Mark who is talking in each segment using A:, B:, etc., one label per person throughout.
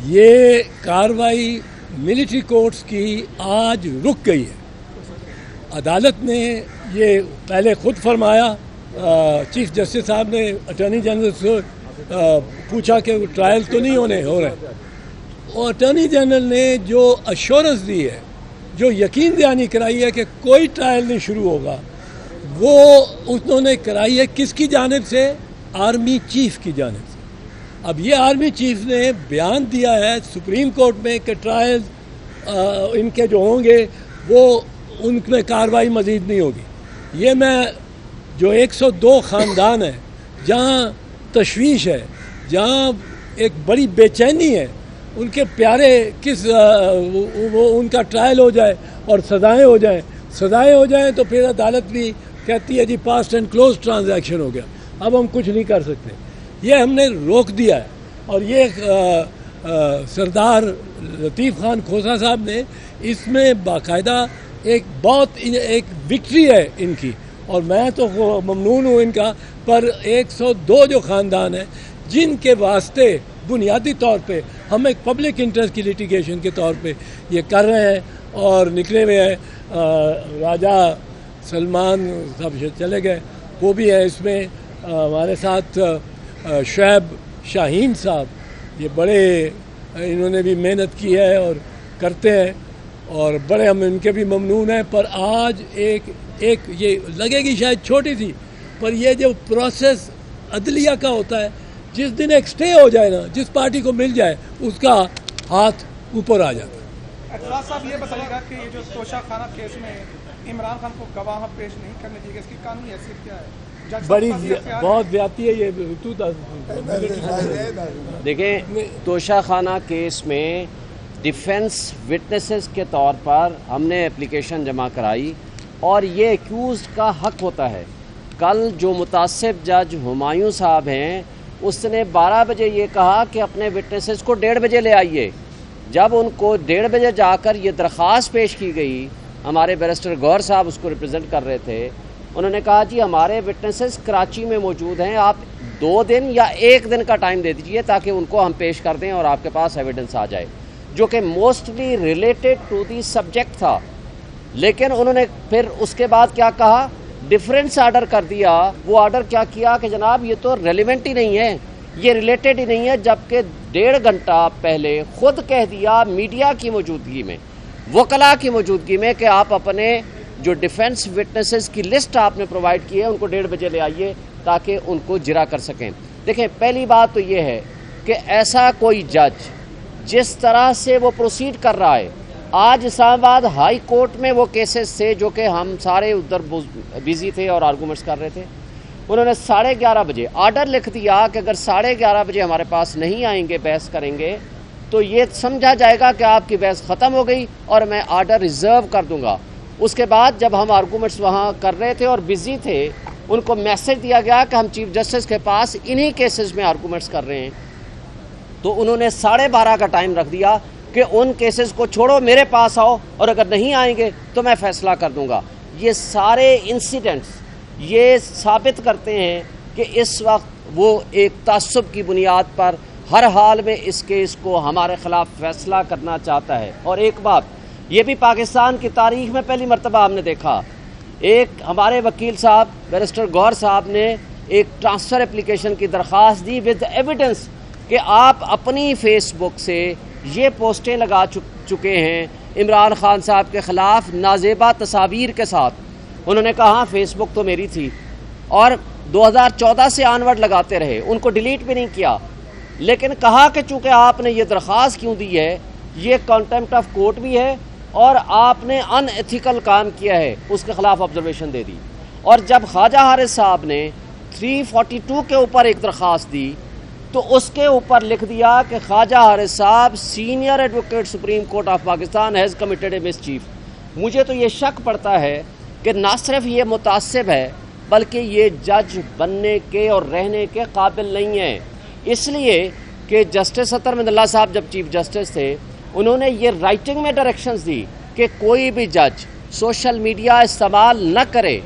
A: یہ کاروائی military courts کی آج رک گئی ہے. عدالت نے یہ پہلے خود فرمایا, چیف جسٹس صاحب نے اٹارنی جنرل سے پوچھا کہ ٹرائل تو نہیں ہو رہے, اور اٹارنی جنرل نے جو ایشورنس دی ہے, جو یقین دہانی کرائی ہے کہ کوئی ٹرائل نہیں شروع ہوگا, وہ انہوں نے کرائی ہے کس کی جانب سے؟ آرمی چیف کی جانب سے. اب یہ آرمی چیف نے بیان دیا ہے سپریم کورٹ میں کہ ٹرائل ان کے جو ہوں گے وہ ان میں کاروائی مزید نہیں ہوگی. یہ میں جو 102 خاندان ہیں جہاں تشویش ہے, جہاں ایک بڑی بے چینی ہے, ان کے پیارے کس وہ ان کا ٹرائل ہو جائے اور سزائیں ہو جائیں تو پھر عدالت بھی کہتی ہے جی پاسٹ اینڈ کلوز ٹرانزیکشن ہو گیا, اب ہم کچھ نہیں کر سکتے. یہ ہم نے روک دیا ہے, اور یہ سردار لطیف خان کھوسہ صاحب نے اس میں باقاعدہ ایک وکٹری ہے ان کی, اور میں تو ممنون ہوں ان کا. پر 102 جو خاندان ہیں جن کے واسطے بنیادی طور پہ ہم ایک پبلک انٹرسٹ کی لیٹیگیشن کے طور پہ یہ کر رہے ہیں اور نکلے ہوئے ہیں. راجہ سلمان صاحب چلے گئے, وہ بھی ہے اس میں. ہمارے ساتھ شعیب شاہین صاحب, یہ بڑے انہوں نے بھی محنت کی ہے اور کرتے ہیں, اور بڑے ہم ان کے بھی ممنون ہیں. پر آج ایک یہ لگے گی شاید چھوٹی سی, پر یہ جو پروسیس عدلیہ کا ہوتا ہے, جس دن ایک سٹے ہو جائے نا, جس پارٹی کو مل جائے اس کا ہاتھ اوپر آ جاتا ہے.
B: اعتراض صاحب یہ بتائیے گا کہ یہ جو توشہ خانہ کیس میں عمران خان کو گواہ پیش نہیں کرنے دی گئی, اس کی قانونی حیثیت کیا ہے؟
A: بڑی بہت زیادتی ہے یہ.
C: دیکھیں, توشہ خانہ کیس میں ڈیفنس وٹنسز کے طور پر ہم نے اپلیکیشن جمع کرائی, اور یہ ایکیوزڈ کا حق ہوتا ہے. کل جو متعصب جج ہمایوں صاحب ہیں, اس نے 12 بجے یہ کہا کہ اپنے وٹنسز کو 1:30 بجے لے آئیے. جب ان کو 1:30 بجے جا کر یہ درخواست پیش کی گئی, ہمارے بیرسٹر گور صاحب اس کو ریپرزینٹ کر رہے تھے, انہوں نے کہا جی ہمارے وٹنسز کراچی میں موجود ہیں, آپ 2 دن یا 1 دن کا ٹائم دے دیجئے تاکہ ان کو ہم پیش کر دیں اور آپ کے پاس ایویڈنس آ جائے, جو کہ mostly related to the subject تھا. لیکن انہوں نے پھر اس کے بعد کیا کہا, ڈیفرنس آرڈر کر دیا. وہ آرڈر کیا کیا کہ جناب یہ تو ریلیونٹ ہی نہیں ہے, یہ ریلیٹڈ ہی نہیں ہے, جبکہ 1.5 گھنٹہ پہلے خود کہہ دیا میڈیا کی موجودگی میں, وکلاء کی موجودگی میں, کہ آپ اپنے جو ڈیفنس وٹنسز کی لسٹ آپ نے پرووائڈ کی ہے ان کو 1:30 بجے لے آئیے تاکہ ان کو جرا کر سکیں. دیکھیں, پہلی بات تو یہ ہے کہ ایسا کوئی جج جس طرح سے وہ پروسیڈ کر رہا ہے, آج اسلام آباد ہائی کورٹ میں وہ کیسز تھے جو کہ ہم سارے ادھر بیزی تھے اور آرگومنٹس کر رہے تھے, انہوں نے 11:30 بجے آرڈر لکھ دیا کہ اگر 11:30 بجے ہمارے پاس نہیں آئیں گے, بحث کریں گے, تو یہ سمجھا جائے گا کہ آپ کی بحث ختم ہو گئی اور میں آرڈر ریزرو کر دوں گا. اس کے بعد جب ہم آرگومنٹس وہاں کر رہے تھے اور بزی تھے, ان کو میسج دیا گیا کہ ہم چیف جسٹس کے پاس انہی کیسز میں آرگومنٹس کر رہے ہیں, تو انہوں نے 12:30 کا ٹائم رکھ دیا کہ ان کیسز کو چھوڑو, میرے پاس آؤ, اور اگر نہیں آئیں گے تو میں فیصلہ کر دوں گا. یہ سارے انسیڈنٹس یہ ثابت کرتے ہیں کہ اس وقت وہ ایک تعصب کی بنیاد پر ہر حال میں اس کیس کو ہمارے خلاف فیصلہ کرنا چاہتا ہے. اور ایک بات یہ بھی پاکستان کی تاریخ میں پہلی مرتبہ ہم نے دیکھا, ایک ہمارے وکیل صاحب بیرسٹر گور صاحب نے ایک ٹرانسفر اپلیکیشن کی درخواست دی ود ایویڈنس کہ آپ اپنی فیس بک سے یہ پوسٹیں لگا چکے ہیں عمران خان صاحب کے خلاف نازیبا تصاویر کے ساتھ. انہوں نے کہا فیس بک تو میری تھی, اور 2014 سے آنورڈ لگاتے رہے, ان کو ڈیلیٹ بھی نہیں کیا, لیکن کہا کہ چونکہ آپ نے یہ درخواست کیوں دی ہے, یہ کنٹمپٹ آف کورٹ بھی ہے اور آپ نے ان ایتھیکل کام کیا ہے, اس کے خلاف آبزرویشن دے دی. اور جب خواجہ حارث صاحب نے 342 کے اوپر ایک درخواست دی تو اس کے اوپر لکھ دیا کہ خواجہ حارث صاحب senior advocate supreme court of Pakistan has committed a miss chief. مجھے تو یہ شک پڑتا ہے کہ نہ صرف یہ متعصب ہے بلکہ یہ جج بننے کے اور رہنے کے قابل نہیں ہے, اس لیے کہ جسٹس اطہر مند اللہ صاحب جب چیف جسٹس تھے انہوں نے یہ رائٹنگ میں ڈائریکشنز دی کہ کوئی بھی جج سوشل میڈیا استعمال نہ کرے,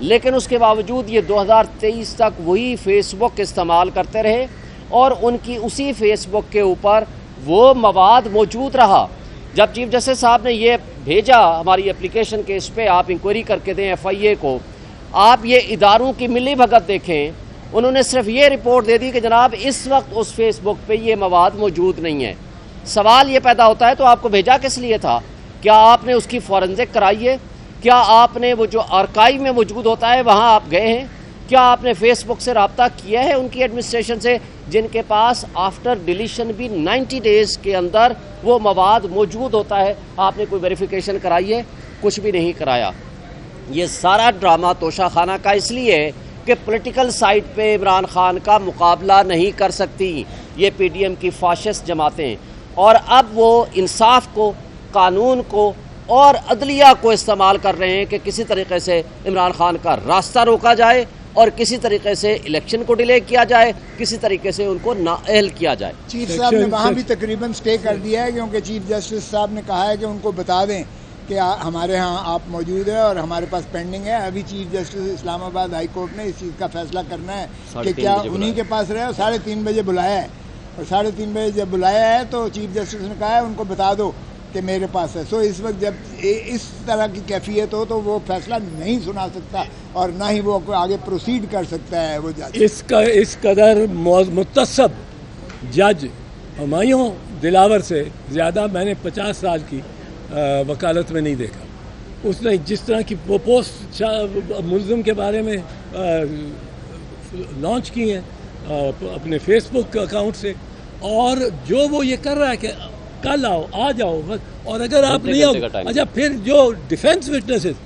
C: لیکن اس کے باوجود یہ 2023 تک وہی فیس بک استعمال کرتے رہے اور ان کی اسی فیس بک کے اوپر وہ مواد موجود رہا. جب چیف جسٹس صاحب نے یہ بھیجا ہماری اپلیکیشن کے اس پہ آپ انکوائری کر کے دیں FIA کو, آپ یہ اداروں کی ملی بھگت دیکھیں. انہوں نے صرف یہ رپورٹ دے دی کہ جناب اس وقت اس فیس بک پہ یہ مواد موجود نہیں ہے. سوال یہ پیدا ہوتا ہے تو آپ کو بھیجا کس لیے تھا؟ کیا آپ نے اس کی فورنزک کرائی ہے؟ کیا آپ نے وہ جو آرکائیو میں موجود ہوتا ہے وہاں آپ گئے ہیں؟ کیا آپ نے فیس بک سے رابطہ کیا ہے ان کی ایڈمنسٹریشن سے, جن کے پاس آفٹر ڈیلیشن بھی 90 ڈیز کے اندر وہ مواد موجود ہوتا ہے؟ آپ نے کوئی ویریفیکیشن کرائی ہے؟ کچھ بھی نہیں کرایا. یہ سارا ڈرامہ توشہ خانہ کا اس لیے ہے کہ پولیٹیکل سائٹ پہ عمران خان کا مقابلہ نہیں کر سکتی یہ PDM کی فاشسٹ جماعتیں, اور اب وہ انصاف کو, قانون کو اور عدلیہ کو استعمال کر رہے ہیں کہ کسی طریقے سے عمران خان کا راستہ روکا جائے اور کسی طریقے سے الیکشن کو ڈیلے کیا جائے, کسی طریقے سے ان کو نااہل کیا جائے.
D: چیف صاحب نے وہاں بھی تقریباً سٹے کر دیا ہے, کیونکہ چیف جسٹس صاحب نے کہا ہے کہ ان کو بتا دیں کہ ہمارے ہاں آپ موجود ہیں اور ہمارے پاس پینڈنگ ہے. ابھی چیف جسٹس اسلام آباد ہائی کورٹ نے اس چیز کا فیصلہ کرنا ہے کہ کیا انہی کے پاس رہے, اور 3:30 بجے بلایا ہے, اور 3:30 بجے جب بلایا ہے تو چیف جسٹس نے کہا ہے ان کو بتا دو کہ میرے پاس ہے. سو اس وقت جب اس طرح کی کیفیت ہو تو وہ فیصلہ نہیں سنا سکتا اور نہ ہی وہ آگے پروسیڈ کر سکتا ہے وہ جج.
A: اس قدر متصب جج ہمایوں دلاور سے زیادہ میں نے 50 سال کی وکالت میں نہیں دیکھا. اس نے جس طرح کی پوسٹ ملزم کے بارے میں لانچ کی ہیں اپنے فیس بک اکاؤنٹ سے, اور جو وہ یہ کر رہا ہے کہ کل آؤ, آ جاؤ بس, اور اگر آپ نہیں آؤ, اچھا پھر جو ڈیفینس وٹنسز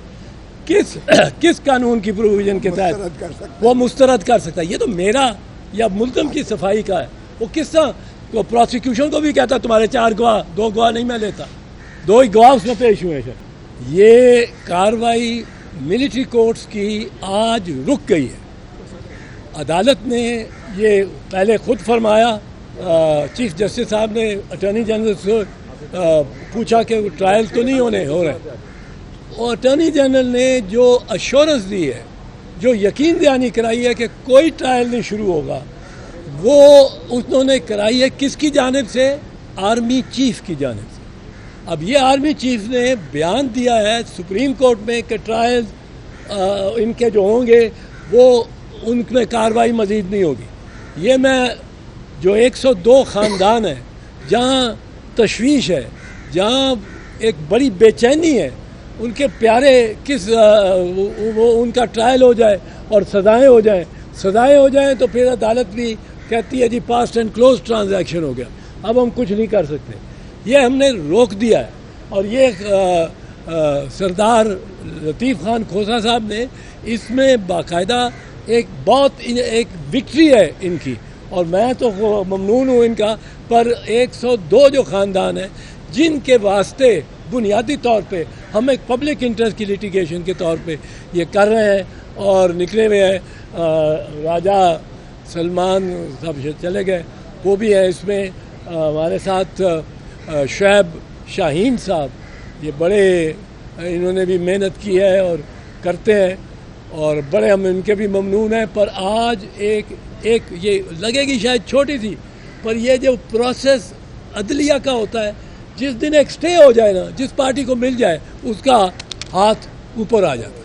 A: کس قانون کی پروویژن کے تحت وہ مسترد کر سکتا ہے؟ یہ تو میرا یا ملزم کی صفائی کا ہے. وہ کس طرح پروسیکیوشن کو بھی کہتا تمہارے 4 گواہ 2 گواہ نہیں میں لیتا, 2 ہی گواہ اس میں پیش ہوئے ہیں. یہ کارروائی ملٹری کورٹس کی آج رک گئی ہے. عدالت نے یہ پہلے خود فرمایا, چیف جسٹس صاحب نے اٹارنی جنرل سے پوچھا کہ ٹرائل تو نہیں ہو رہے, اور اٹارنی جنرل نے جو ایشورنس دی ہے, جو یقین دہانی کرائی ہے کہ کوئی ٹرائل نہیں شروع ہوگا, وہ انہوں نے کرائی ہے کس کی جانب سے؟ آرمی چیف کی جانب سے. اب یہ آرمی چیف نے بیان دیا ہے سپریم کورٹ میں کہ ٹرائل ان کے جو ہوں گے وہ ان میں کارروائی مزید نہیں ہوگی. یہ میں جو 102 خاندان ہیں جہاں تشویش ہے, جہاں ایک بڑی بے چینی ہے, ان کے پیارے وہ ان کا ٹرائل ہو جائے اور سزائیں ہو جائیں تو پھر عدالت بھی کہتی ہے جی پاسٹ اینڈ کلوز ٹرانزیکشن ہو گیا, اب ہم کچھ نہیں کر سکتے. یہ ہم نے روک دیا ہے, اور یہ سردار لطیف خان کھوسا صاحب نے اس میں باقاعدہ ایک وکٹری ہے ان کی, اور میں تو ممنون ہوں ان کا. پر 102 جو خاندان ہیں جن کے واسطے بنیادی طور پہ ہم ایک پبلک انٹرسٹ کی لیٹیگیشن کے طور پہ یہ کر رہے ہیں اور نکلے ہوئے ہیں. راجہ سلمان صاحب چلے گئے, وہ بھی ہیں اس میں. ہمارے ساتھ شعیب شاہین صاحب, یہ بڑے انہوں نے بھی محنت کی ہے اور کرتے ہیں, اور بڑے ہم ان کے بھی ممنون ہیں. پر آج ایک یہ لگے گی شاید چھوٹی سی, پر یہ جو پروسیس عدلیہ کا ہوتا ہے, جس دن ایک سٹے ہو جائے نا, جس پارٹی کو مل جائے اس کا ہاتھ اوپر آ جاتا ہے.